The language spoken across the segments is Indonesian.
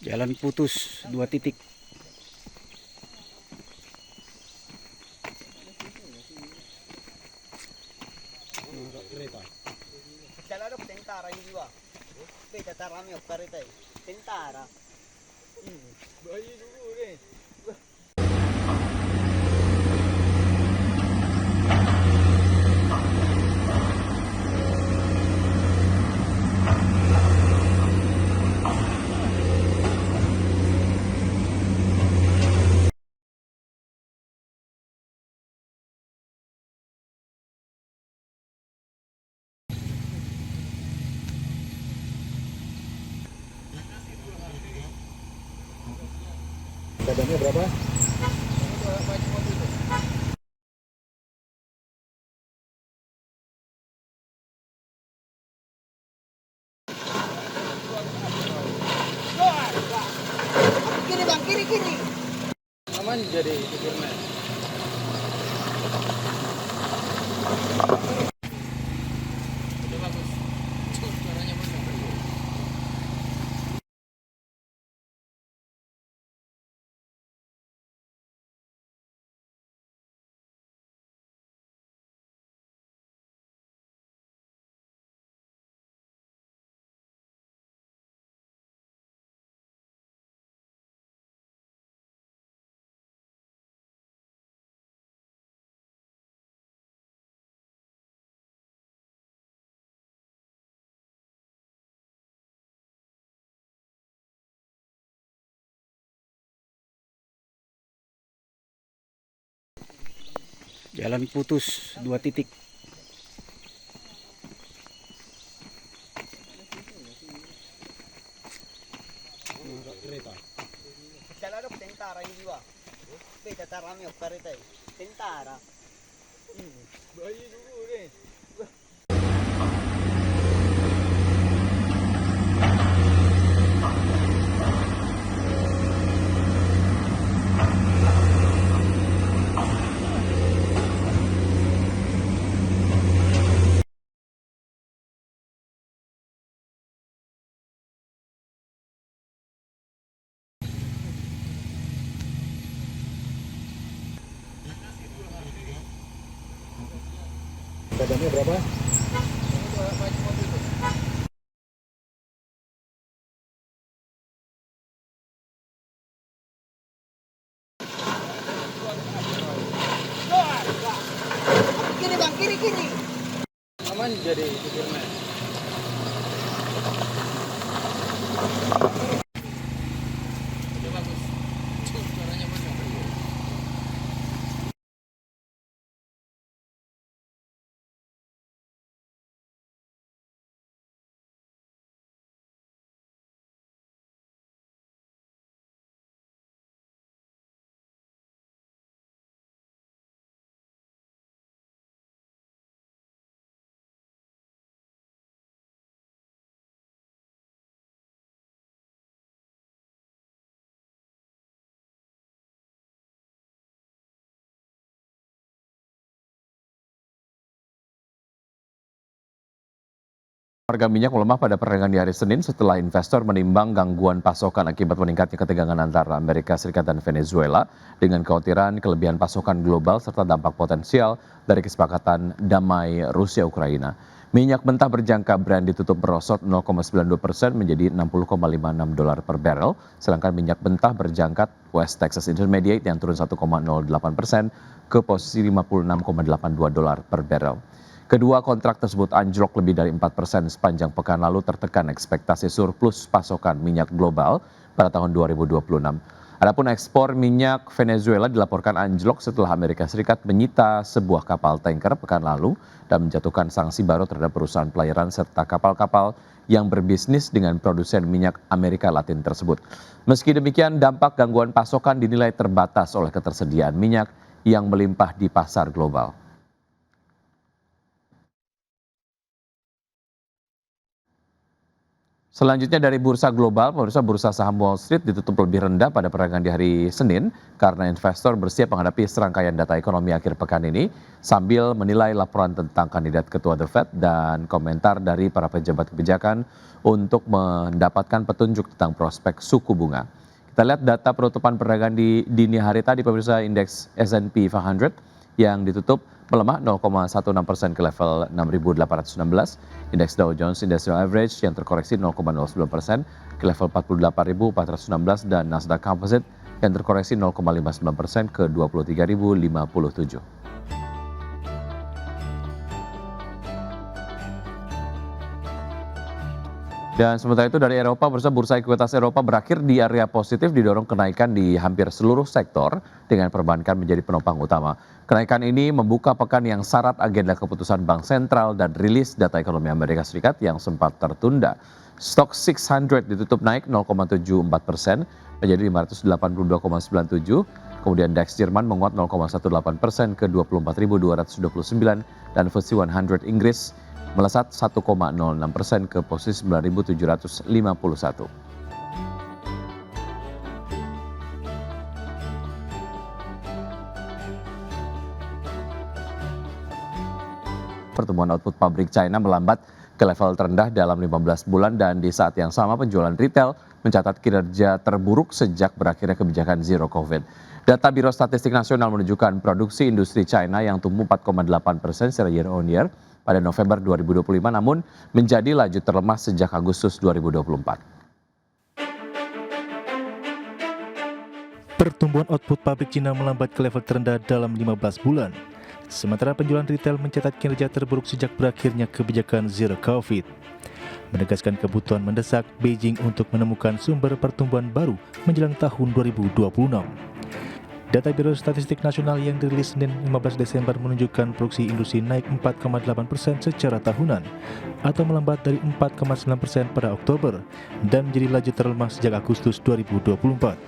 Jalan putus 2 titik. Jalan tentara ini juga. Beda tarami opkarita. Tentara. Bayi dulu nih. Kadangnya berapa? Kiri bang, kiri kiri. Aman jadi supirnya. Udah bagus. Suaranya bagus. Jalan putus 2 titik. Jalan tentara ini juga. Beda tarami opkarita. Tentara. Bayi dulu nih. Kadangnya berapa? Kiri bang, kiri kiri. Aman jadi supirnya. Udah bagus. Suaranya bagus. Harga minyak melemah pada perdagangan di hari Senin setelah investor menimbang gangguan pasokan akibat meningkatnya ketegangan antara Amerika Serikat dan Venezuela dengan kekhawatiran kelebihan pasokan global serta dampak potensial dari kesepakatan damai Rusia-Ukraina. Minyak mentah berjangka Brent ditutup merosot 0,92% menjadi $60,56 per barrel, sedangkan minyak mentah berjangkat West Texas Intermediate yang turun 1,08% ke posisi $56,82 per barrel. Kedua kontrak tersebut anjlok lebih dari 4% sepanjang pekan lalu tertekan ekspektasi surplus pasokan minyak global pada tahun 2026. Adapun ekspor minyak Venezuela dilaporkan anjlok setelah Amerika Serikat menyita sebuah kapal tanker pekan lalu dan menjatuhkan sanksi baru terhadap perusahaan pelayaran serta kapal-kapal yang berbisnis dengan produsen minyak Amerika Latin tersebut. Meski demikian, dampak gangguan pasokan dinilai terbatas oleh ketersediaan minyak yang melimpah di pasar global. Selanjutnya dari bursa global, bursa saham Wall Street ditutup lebih rendah pada perdagangan di hari Senin karena investor bersiap menghadapi serangkaian data ekonomi akhir pekan ini sambil menilai laporan tentang kandidat ketua The Fed dan komentar dari para pejabat kebijakan untuk mendapatkan petunjuk tentang prospek suku bunga. Kita lihat data penutupan perdagangan di dini hari tadi, pemirsa. Indeks S&P 500 yang ditutup melemah 0,16% ke level 6.816. Indeks Dow Jones Industrial Average yang terkoreksi 0,09% ke level 48.416 dan Nasdaq Composite yang terkoreksi 0,59% ke 23.057. Dan sementara itu dari Eropa, bursa ekuitas Eropa berakhir di area positif didorong kenaikan di hampir seluruh sektor dengan perbankan menjadi penopang utama. Kenaikan ini membuka pekan yang syarat agenda keputusan Bank Sentral dan rilis data ekonomi Amerika Serikat yang sempat tertunda. Stock 600 ditutup naik 0,74% menjadi 582,97. Kemudian DAX Jerman menguat 0,18% ke 24.229 dan FTSE 100 Inggris melesat 1,06% ke posisi 9.751. Pertumbuhan output pabrik China melambat ke level terendah dalam 15 bulan dan di saat yang sama penjualan retail mencatat kinerja terburuk sejak berakhirnya kebijakan zero COVID. Data Biro Statistik Nasional menunjukkan produksi industri China yang tumbuh 4,8% secara year on year pada November 2025 namun menjadi laju terlemah sejak Agustus 2024. Pertumbuhan output pabrik Cina melambat ke level terendah dalam 15 bulan. Sementara penjualan retail mencatat kinerja terburuk sejak berakhirnya kebijakan zero COVID. Menegaskan kebutuhan mendesak Beijing untuk menemukan sumber pertumbuhan baru menjelang tahun 2026. Data Biro Statistik Nasional yang dirilis Senin 15 Desember menunjukkan produksi industri naik 4,8% secara tahunan atau melambat dari 4,9% pada Oktober dan menjadi laju terlemah sejak Agustus 2024.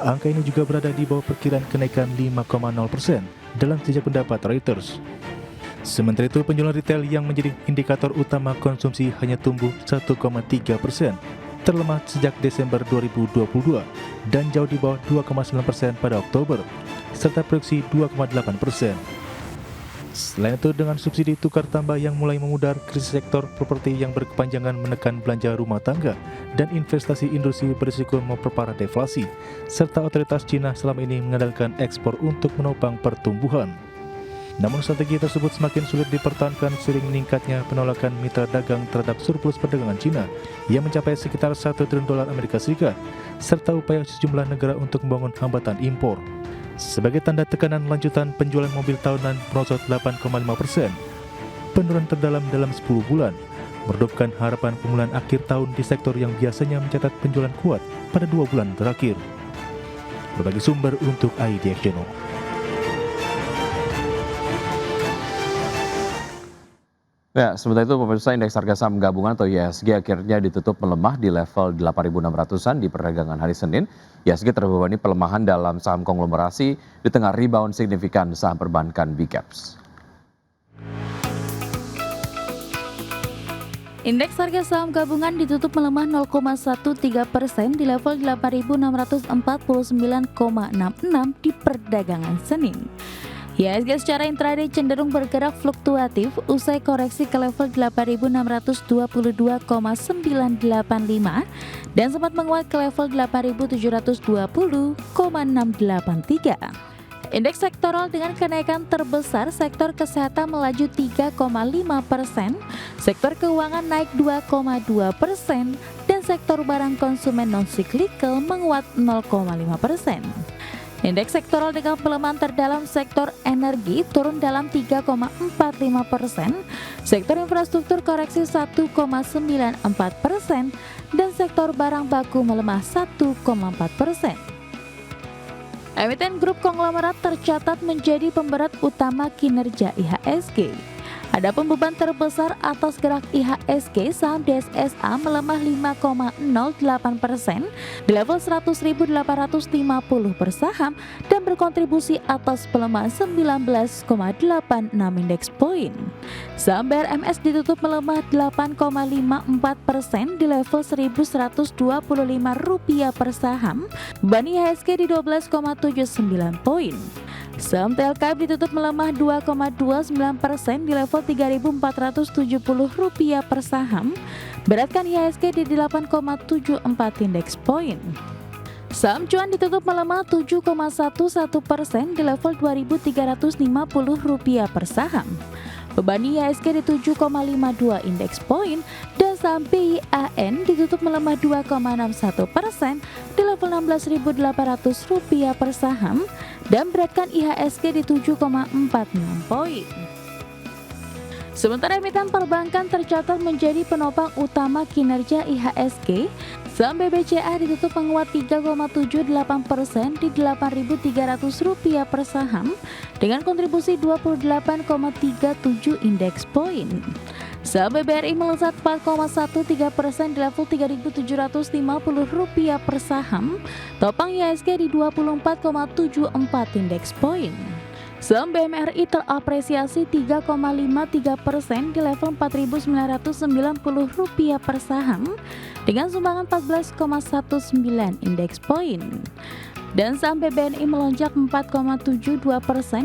Angka ini juga berada di bawah perkiraan kenaikan 5,0% dalam jejak pendapat Reuters. Sementara itu, penjualan retail yang menjadi indikator utama konsumsi hanya tumbuh 1,3%, terlemah sejak Desember 2022 dan jauh di bawah 2,9% pada Oktober, serta produksi 2,8%. Selain itu, dengan subsidi tukar tambah yang mulai memudar, krisis sektor properti yang berkepanjangan menekan belanja rumah tangga dan investasi industri berisiko memperparah deflasi, serta otoritas Cina selama ini mengandalkan ekspor untuk menopang pertumbuhan. Namun strategi tersebut semakin sulit dipertahankan seiring meningkatnya penolakan mitra dagang terhadap surplus perdagangan Cina yang mencapai sekitar $1 triliun Amerika Serikat, serta upaya sejumlah negara untuk membangun hambatan impor. Sebagai tanda tekanan lanjutan, penjualan mobil tahunan merosot 8,5%, penurunan terdalam dalam 10 bulan, meredupkan harapan pemulihan akhir tahun di sektor yang biasanya mencatat penjualan kuat pada 2 bulan terakhir. Berbagai sumber untuk IDX Channel. Ya, sementara itu pemirsa, indeks harga saham gabungan atau IHSG akhirnya ditutup melemah di level 8.600-an di perdagangan hari Senin. IHSG terbebani pelemahan dalam saham konglomerasi di tengah rebound signifikan saham perbankan Big Caps. Indeks harga saham gabungan ditutup melemah 0,13% di level 8.649,66 di perdagangan Senin. IHSG secara intraday cenderung bergerak fluktuatif usai koreksi ke level 8.622,985 dan sempat menguat ke level 8.720,683. Indeks sektoral dengan kenaikan terbesar sektor kesehatan melaju 3,5%, sektor keuangan naik 2,2%, dan sektor barang konsumen non-cyclical menguat 0,5%. Indeks sektoral dengan pelemahan terdalam sektor energi turun dalam 3,45%, sektor infrastruktur koreksi 1,94%, dan sektor barang baku melemah 1,4%. Emiten grup konglomerat tercatat menjadi pemberat utama kinerja IHSG. Adapun beban terbesar atas gerak IHSG, saham DSSA melemah 5,08% di level 100.850 per saham dan berkontribusi atas pelemahan 19,86 indeks poin. Saham BRMS ditutup melemah 8,54% di level Rp1.125 per saham, beban IHSG di 12,79 poin. Saham TLKM ditutup melemah 2,29% di level Rp3.470 per saham, beratkan IHSG di 8,74 indeks poin. Saham cuan ditutup melemah 7,11% di level Rp2.350 per saham. Beban IHSG di 7,52 indeks poin dan saham PIAN ditutup melemah 2,61% di level Rp16.800 per saham dan beratkan IHSG di 7,46 poin. Sementara emiten perbankan tercatat menjadi penopang utama kinerja IHSG. Saham BBCA ditutup menguat 3,78% di Rp8.300 per saham dengan kontribusi 28,37 indeks poin. Saham BBRI melesat 4,13% di level Rp3.750 per saham, topang IHSG di 24,74 indeks poin. Saham BMRI terapresiasi 3,53% di level Rp4.990 per saham dengan sumbangan 14,19 indeks poin. Dan saham BBNI melonjak 4,72%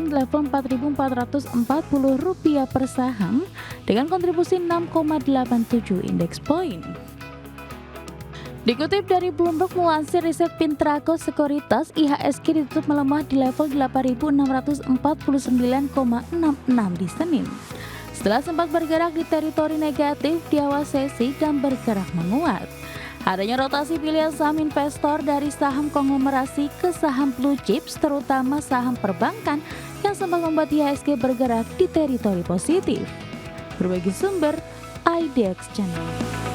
di level Rp4.440 per saham dengan kontribusi 6,87 indeks poin. Dikutip dari Bloomberg melansir riset Pintraco Sekuritas, IHSG ditutup melemah di level 8.649,66 di Senin. Setelah sempat bergerak di teritori negatif di awal sesi dan bergerak menguat. Adanya rotasi pilihan saham investor dari saham konglomerasi ke saham blue chips, terutama saham perbankan yang sempat membuat IHSG bergerak di teritori positif. Berbagi sumber, IDX Channel.